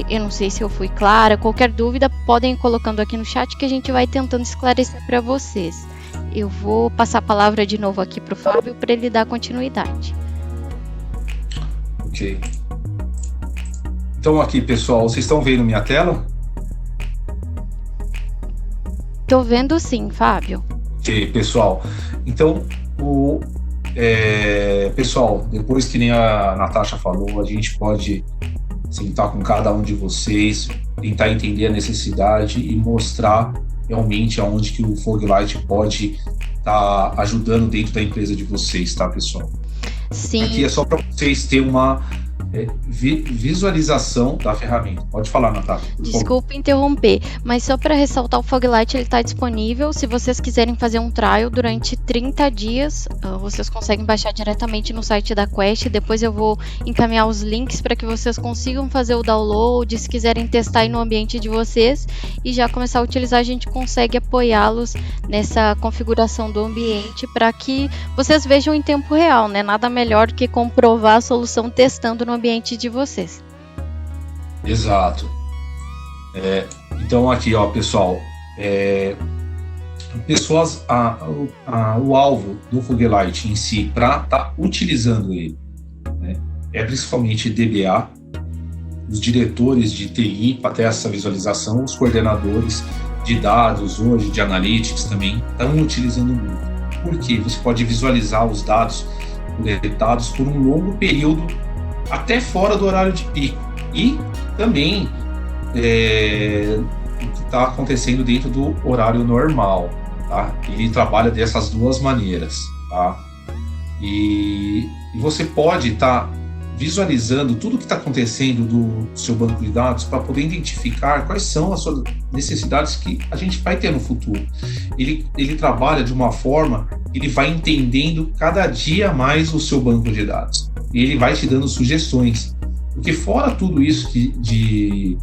Speaker 1: Eu não sei se eu fui clara. Qualquer dúvida podem ir colocando aqui no chat que a gente vai tentando esclarecer para vocês. Eu vou passar a palavra de novo aqui para o Fábio para ele dar continuidade.
Speaker 3: Ok. Então aqui, pessoal, vocês estão vendo minha tela?
Speaker 1: Estou vendo sim, Fábio.
Speaker 3: Ok, pessoal. Então, pessoal, depois que nem a Natasha falou, a gente pode sentar com cada um de vocês, tentar entender a necessidade e mostrar realmente aonde que o Foglight pode estar ajudando dentro da empresa de vocês, tá, pessoal?
Speaker 1: Sim.
Speaker 3: Aqui é só para vocês terem uma visualização da ferramenta. Pode falar, Natália.
Speaker 1: Desculpa interromper, mas só para ressaltar, o Foglight ele está disponível. Se vocês quiserem fazer um trial durante 30 dias, vocês conseguem baixar diretamente no site da Quest. Depois eu vou encaminhar os links para que vocês consigam fazer o download. Se quiserem testar aí no ambiente de vocês e já começar a utilizar, a gente consegue apoiá-los nessa configuração do ambiente para que vocês vejam em tempo real, né? Nada melhor do que comprovar a solução testando no ambiente de vocês.
Speaker 3: Exato. Então aqui, ó, pessoal, o alvo do Foglight em si para estar utilizando ele, né, é principalmente DBA, os diretores de TI para ter essa visualização, os coordenadores de dados hoje, de analytics também estão utilizando muito. Porque você pode visualizar os dados coletados por um longo período até fora do horário de pico, e também o que está acontecendo dentro do horário normal, tá? Ele trabalha dessas duas maneiras, tá? E você pode estar visualizando tudo o que está acontecendo do seu banco de dados para poder identificar quais são as suas necessidades que a gente vai ter no futuro. Ele trabalha de uma forma, ele vai entendendo cada dia mais o seu banco de dados. E ele vai te dando sugestões. Porque fora tudo isso de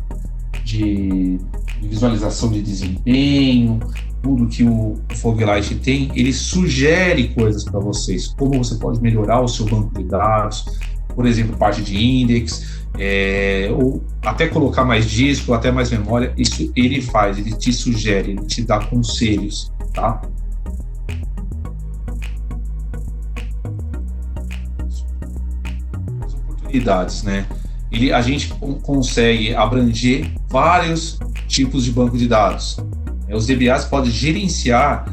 Speaker 3: visualização de desempenho, tudo que o Foglight tem, ele sugere coisas para vocês. Como você pode melhorar o seu banco de dados. Por exemplo, parte de index, ou até colocar mais disco, até mais memória, isso ele faz, ele te sugere, ele te dá conselhos, tá? As oportunidades, né? A gente consegue abranger vários tipos de banco de dados. Os DBAs podem gerenciar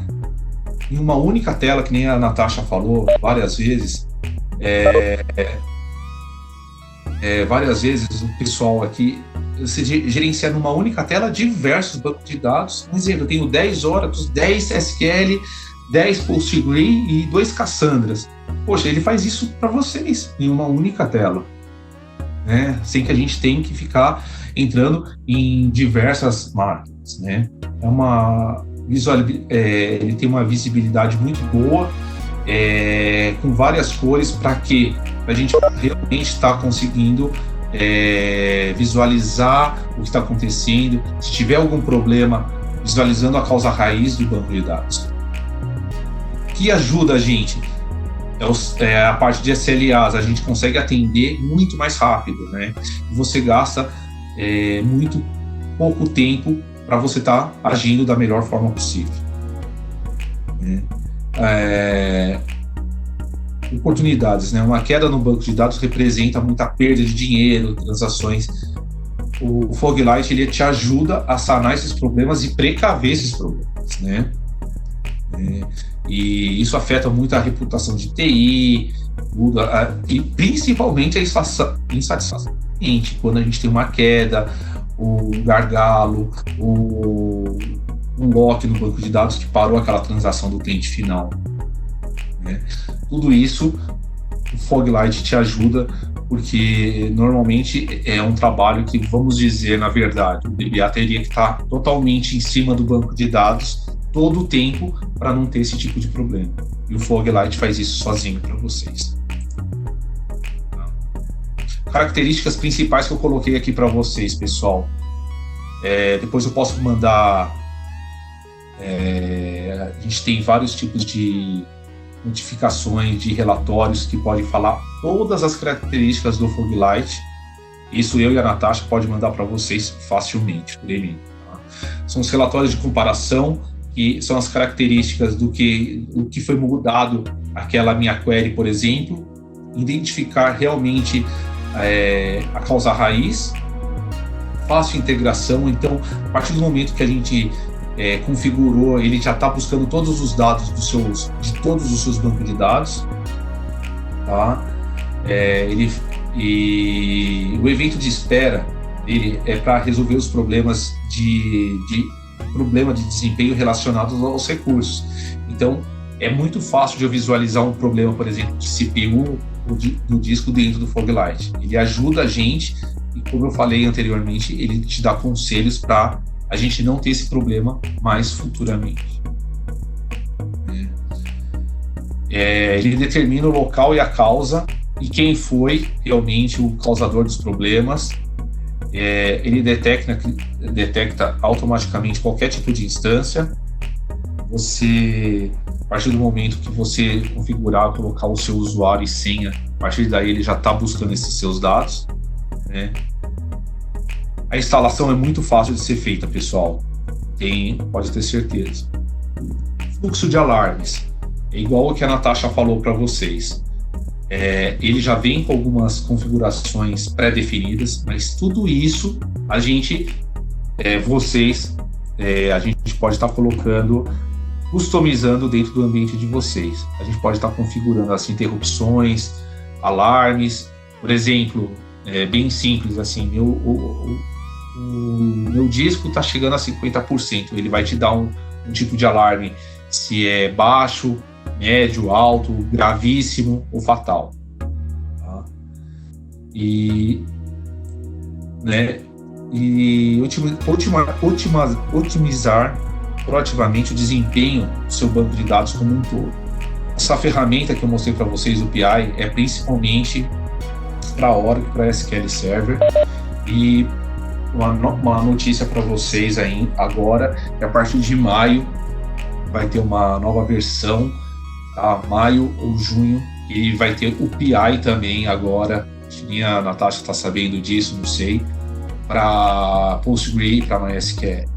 Speaker 3: em uma única tela, que nem a Natasha falou várias vezes. Várias vezes o pessoal aqui se gerencia numa única tela diversos bancos de dados. Por exemplo, eu tenho 10 Oracles, 10 SQL, 10 PostgreSQL e 2 Cassandras. Poxa, ele faz isso para vocês em uma única tela, né? Sem que a gente tenha que ficar entrando em diversas máquinas, né? Ele tem uma visibilidade muito boa, com várias cores, para que a gente realmente está conseguindo visualizar o que está acontecendo, se tiver algum problema, visualizando a causa raiz do banco de dados. O que ajuda a gente é a parte de SLAs, a gente consegue atender muito mais rápido, né? Você gasta muito pouco tempo para você estar agindo da melhor forma possível, né? Oportunidades, né? Uma queda no banco de dados representa muita perda de dinheiro, transações. O Foglight, ele te ajuda a sanar esses problemas e precaver esses problemas, né? E isso afeta muito a reputação de TI, e principalmente a insatisfação do cliente, quando a gente tem uma queda, o gargalo, um lock no banco de dados que parou aquela transação do cliente final, né? Tudo isso o Foglight te ajuda, porque normalmente é um trabalho que, vamos dizer, na verdade, o DBA teria que estar totalmente em cima do banco de dados todo o tempo para não ter esse tipo de problema. E o Foglight faz isso sozinho para vocês. Características principais que eu coloquei aqui para vocês, pessoal. Depois eu posso mandar. A gente tem vários tipos de notificações, de relatórios que podem falar todas as características do Foglight. Isso eu e a Natasha pode mandar para vocês facilmente por e-mail. Tá? São os relatórios de comparação, que são as características do que foi mudado aquela minha query, por exemplo, identificar realmente a causa raiz, fácil integração. Então, a partir do momento que a gente configurou, ele já está buscando todos os dados de todos os seus bancos de dados, tá? E o evento de espera, ele é para resolver os problemas de desempenho relacionados aos recursos. Então, é muito fácil de eu visualizar um problema, por exemplo, de CPU do disco dentro do Foglight. Ele ajuda a gente, e como eu falei anteriormente, ele te dá conselhos para a gente não ter esse problema mais futuramente. Ele determina o local e a causa, e quem foi realmente o causador dos problemas. Ele detecta automaticamente qualquer tipo de instância. A partir do momento que você configurar, colocar o seu usuário e senha, a partir daí ele já está buscando esses seus dados, né? A instalação é muito fácil de ser feita, pessoal. Pode ter certeza. Fluxo de alarmes é igual o que a Natasha falou para vocês. Ele já vem com algumas configurações pré-definidas, mas tudo isso a gente pode estar colocando, customizando dentro do ambiente de vocês. A gente pode estar configurando as interrupções, alarmes. Por exemplo, bem simples assim, o meu disco está chegando a 50%, ele vai te dar um tipo de alarme, se é baixo, médio, alto, gravíssimo ou fatal, tá? Otimizar proativamente o desempenho do seu banco de dados como um todo. Essa ferramenta que eu mostrei para vocês, o PI, é principalmente para Oracle, para SQL Server. E uma notícia para vocês aí agora, que a partir de maio vai ter uma nova versão, tá? Maio ou junho, e vai ter o PI também agora acho que nem a Natasha está sabendo disso, não sei, para PostgreSQL e para MySQL.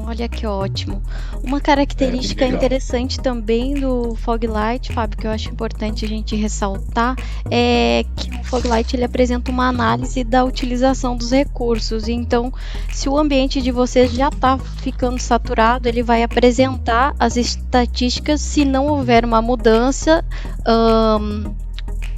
Speaker 1: Olha que ótimo. Uma característica interessante também do Foglight, Fábio, que eu acho importante a gente ressaltar, é que o Foglight ele apresenta uma análise da utilização dos recursos. Então, se o ambiente de vocês já está ficando saturado, ele vai apresentar as estatísticas se não houver uma mudança,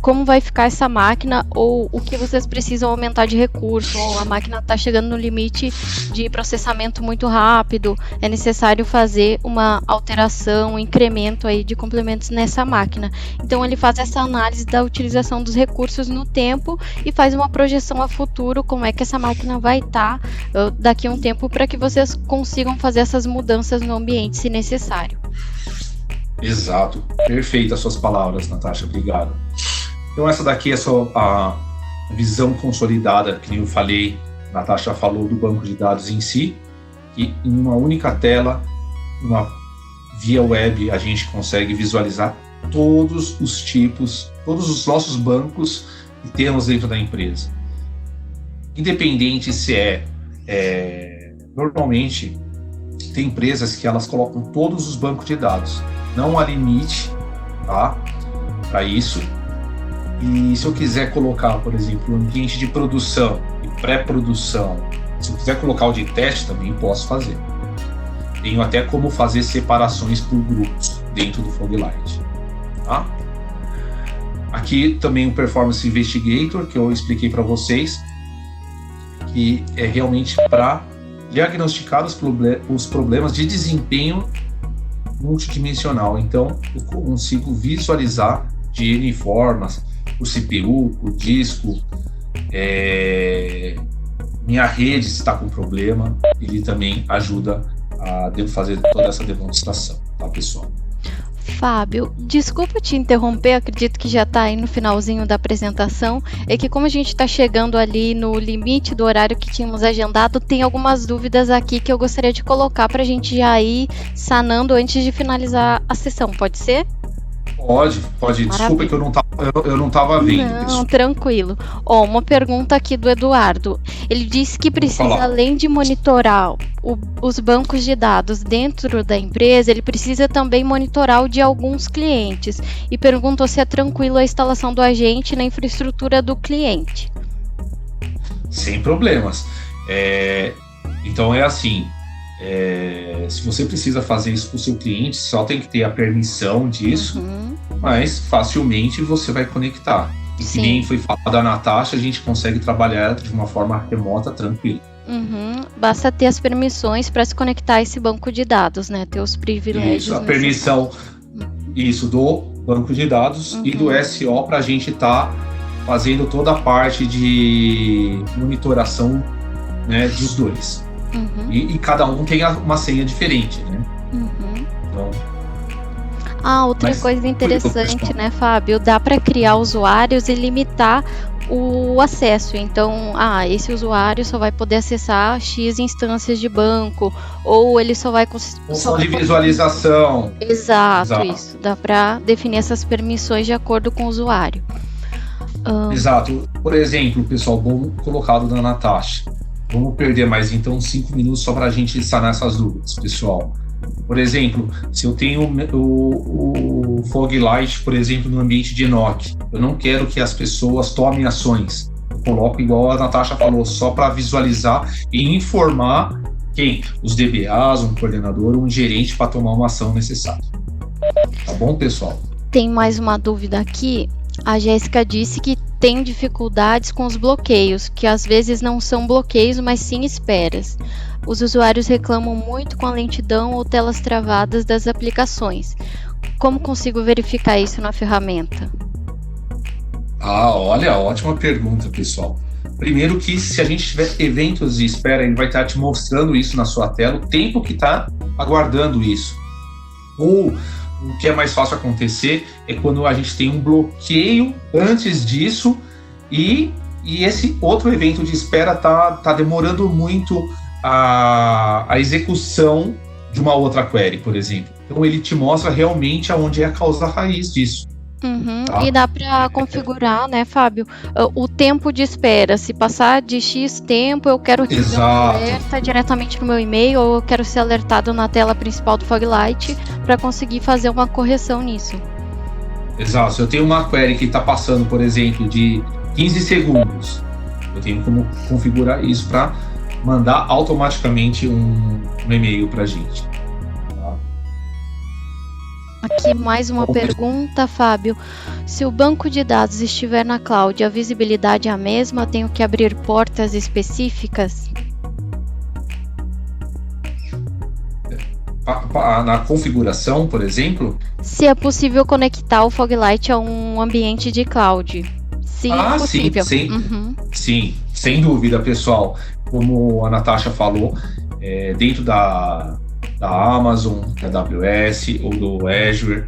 Speaker 1: como vai ficar essa máquina, ou o que vocês precisam aumentar de recurso, ou a máquina está chegando no limite de processamento muito rápido, é necessário fazer uma alteração, um incremento aí de complementos nessa máquina. Então ele faz essa análise da utilização dos recursos no tempo e faz uma projeção a futuro, como é que essa máquina vai estar daqui a um tempo, para que vocês consigam fazer essas mudanças no ambiente, se necessário.
Speaker 3: Exato, perfeitas suas palavras, Natasha, obrigado. Então essa daqui é só a visão consolidada, que eu falei, a Natasha falou do banco de dados em si, e em uma única tela, via web, a gente consegue visualizar todos os tipos, todos os nossos bancos que temos dentro da empresa. Independente se normalmente tem empresas que elas colocam todos os bancos de dados, não há limite, tá, para isso. E se eu quiser colocar, por exemplo, o ambiente de produção e pré-produção, se eu quiser colocar o de teste, também posso fazer. Tenho até como fazer separações por grupos dentro do Foglight. Tá? Aqui também o Performance Investigator, que eu expliquei para vocês, que é realmente para diagnosticar os problemas de desempenho multidimensional. Então, eu consigo visualizar de N formas, o CPU, o disco, minha rede está com problema, ele também ajuda a fazer toda essa demonstração, tá, pessoal?
Speaker 1: Fábio, desculpa te interromper, acredito que já está aí no finalzinho da apresentação, é que como a gente está chegando ali no limite do horário que tínhamos agendado, tem algumas dúvidas aqui que eu gostaria de colocar para a gente já ir sanando antes de finalizar a sessão, pode ser?
Speaker 3: Pode.
Speaker 1: Maravilha.
Speaker 3: Desculpa que eu não estava vendo.
Speaker 1: Não,
Speaker 3: pessoal.
Speaker 1: Tranquilo. Uma pergunta aqui do Eduardo. Ele disse que precisa, além de monitorar os bancos de dados dentro da empresa, ele precisa também monitorar o de alguns clientes. E perguntou se é tranquilo a instalação do agente na infraestrutura do cliente.
Speaker 3: Sem problemas. Então é assim, se você precisa fazer isso para o seu cliente, só tem que ter a permissão disso, mas facilmente você vai conectar. E que nem foi falado da Natasha, a gente consegue trabalhar de uma forma remota, tranquila.
Speaker 1: Basta ter as permissões para se conectar a esse banco de dados, né? Ter os privilégios.
Speaker 3: Isso, a permissão do banco de dados e do SO para a gente estar fazendo toda a parte de monitoração, né, dos dois. E cada um tem uma senha diferente, né? Então,
Speaker 1: outra coisa interessante, né, Fábio? Dá para criar usuários e limitar o acesso. Então, esse usuário só vai poder acessar X instâncias de banco, ou ele só vai
Speaker 3: função de visualização.
Speaker 1: Exato, isso. Dá para definir essas permissões de acordo com o usuário.
Speaker 3: Exato. Por exemplo, pessoal, bom colocado da Natasha. Vamos perder mais então 5 minutos só para a gente sanar essas dúvidas, pessoal. Por exemplo, se eu tenho o Foglight, por exemplo, no ambiente de NOC, eu não quero que as pessoas tomem ações. Eu coloco, igual a Natasha falou, só para visualizar e informar quem? Os DBAs, um coordenador, um gerente para tomar uma ação necessária. Tá bom, pessoal?
Speaker 1: Tem mais uma dúvida aqui. A Jéssica disse que tem dificuldades com os bloqueios, que às vezes não são bloqueios, mas sim esperas. Os usuários reclamam muito com a lentidão ou telas travadas das aplicações. Como consigo verificar isso na ferramenta?
Speaker 3: Olha, ótima pergunta, pessoal. Primeiro que se a gente tiver eventos de espera, ele vai estar te mostrando isso na sua tela, o tempo que está aguardando isso. Ou o que é mais fácil acontecer é quando a gente tem um bloqueio antes disso e esse outro evento de espera tá demorando muito a execução de uma outra query, por exemplo. Então ele te mostra realmente aonde é a causa raiz disso.
Speaker 1: Uhum.
Speaker 3: Tá?
Speaker 1: E dá para configurar, né, Fábio, o tempo de espera. Se passar de X tempo, eu quero receber um
Speaker 3: Exato.
Speaker 1: alerta diretamente no meu e-mail, ou eu quero ser alertado na tela principal do Foglight para conseguir fazer uma correção nisso.
Speaker 3: Exato. Se eu tenho uma query que está passando, por exemplo, de 15 segundos, eu tenho como configurar isso para mandar automaticamente um e-mail para a gente. Tá?
Speaker 1: Aqui mais uma pergunta, Fábio. Se o banco de dados estiver na cloud, a visibilidade é a mesma? Tenho que abrir portas específicas?
Speaker 3: Na configuração, por exemplo?
Speaker 1: Se é possível conectar o Foglight a um ambiente de cloud. Se é possível.
Speaker 3: Sim, sem dúvida, pessoal. Como a Natasha falou, dentro da Amazon, da AWS ou do Azure,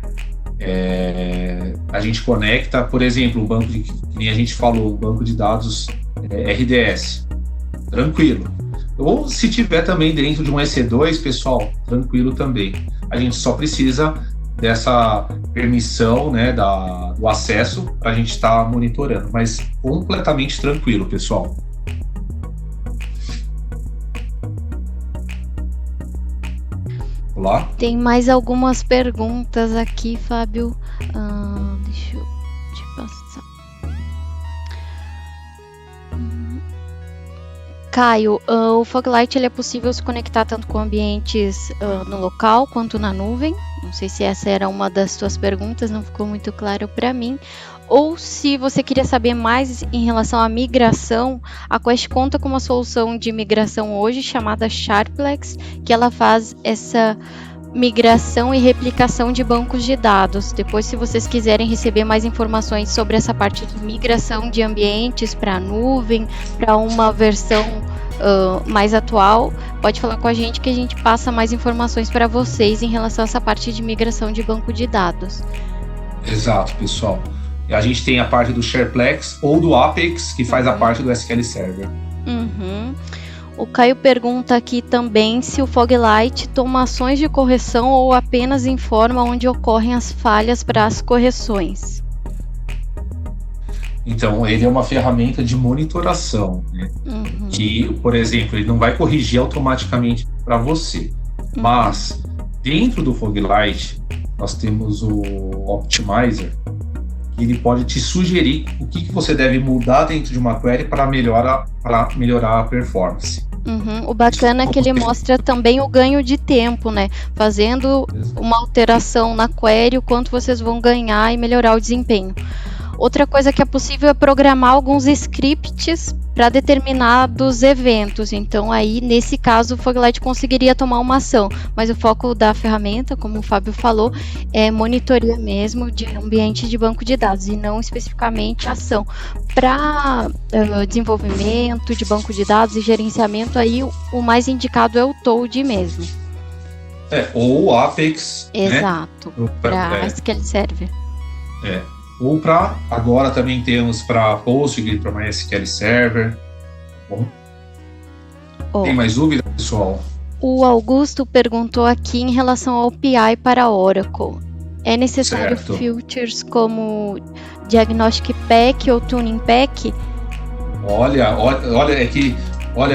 Speaker 3: a gente conecta, por exemplo, um banco que nem a gente falou, um banco de dados RDS, tranquilo. Ou se tiver também dentro de um EC2, pessoal, tranquilo também. A gente só precisa dessa permissão, né, do acesso para a gente estar monitorando, mas completamente tranquilo, pessoal. Olá?
Speaker 1: Tem mais algumas perguntas aqui, Fábio. Deixa eu te passar. Caio, o Foglight ele é possível se conectar tanto com ambientes no local quanto na nuvem? Não sei se essa era uma das suas perguntas, não ficou muito claro para mim. Ou se você queria saber mais em relação à migração, a Quest conta com uma solução de migração hoje chamada Sharplex, que ela faz essa migração e replicação de bancos de dados. Depois, se vocês quiserem receber mais informações sobre essa parte de migração de ambientes para a nuvem, para uma versão mais atual, pode falar com a gente que a gente passa mais informações para vocês em relação a essa parte de migração de banco de dados.
Speaker 3: Exato, pessoal. A gente tem a parte do Sharplex ou do Apex, que faz a parte do SQL Server.
Speaker 1: Uhum. O Caio pergunta aqui também se o Foglight toma ações de correção ou apenas informa onde ocorrem as falhas para as correções.
Speaker 3: Então, ele é uma ferramenta de monitoração, né?
Speaker 1: Uhum.
Speaker 3: Que, por exemplo, ele não vai corrigir automaticamente para você. Mas, dentro do Foglight, nós temos o Optimizer, que ele pode te sugerir o que você deve mudar dentro de uma query para melhorar a performance.
Speaker 1: Uhum. O bacana é que ele mostra também o ganho de tempo, né? Fazendo uma alteração na query, o quanto vocês vão ganhar e melhorar o desempenho. Outra coisa que é possível é programar alguns scripts para determinados eventos. Então, aí, nesse caso, o Foglight conseguiria tomar uma ação. Mas o foco da ferramenta, como o Fábio falou, é monitoria mesmo de ambiente de banco de dados e não especificamente ação. Para desenvolvimento de banco de dados e gerenciamento, aí o mais indicado é o Toad mesmo.
Speaker 3: Ou o Apex.
Speaker 1: Exato,
Speaker 3: né?
Speaker 1: para SQL Server.
Speaker 3: Ou para, agora também temos para Postgre, para MySQL Server. Bom. Tem mais dúvida, pessoal?
Speaker 1: O Augusto perguntou aqui em relação ao PI para Oracle. É necessário filters como Diagnostic Pack ou Tuning Pack?
Speaker 3: Olha,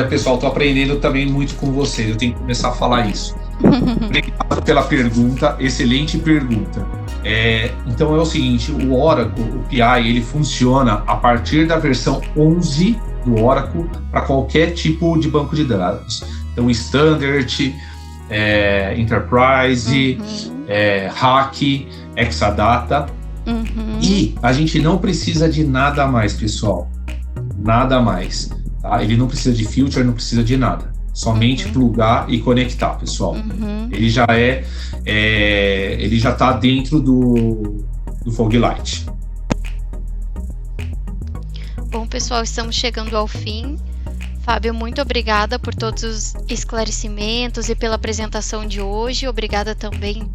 Speaker 3: pessoal, estou aprendendo também muito com vocês. Eu tenho que começar a falar isso. Obrigado pela pergunta, excelente pergunta. Então é o seguinte, o Oracle, o PI, ele funciona a partir da versão 11 do Oracle para qualquer tipo de banco de dados. Então, Standard, Enterprise, Hack, Exadata. E a gente não precisa de nada mais, pessoal. Nada mais. Tá? Ele não precisa de filter, não precisa de nada. Somente plugar e conectar, pessoal. Ele já ele já está dentro do Foglight.
Speaker 1: Bom, pessoal, estamos chegando ao fim. Fábio, muito obrigada por todos os esclarecimentos e pela apresentação de hoje. Obrigada também,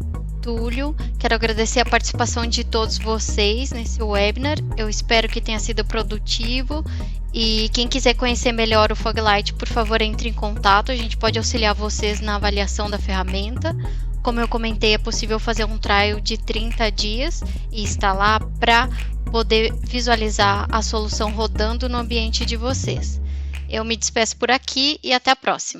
Speaker 1: Túlio. Quero agradecer a participação de todos vocês nesse webinar. Eu espero que tenha sido produtivo. E quem quiser conhecer melhor o Foglight, por favor, entre em contato. A gente pode auxiliar vocês na avaliação da ferramenta. Como eu comentei, é possível fazer um trial de 30 dias e instalar para poder visualizar a solução rodando no ambiente de vocês. Eu me despeço por aqui e até a próxima.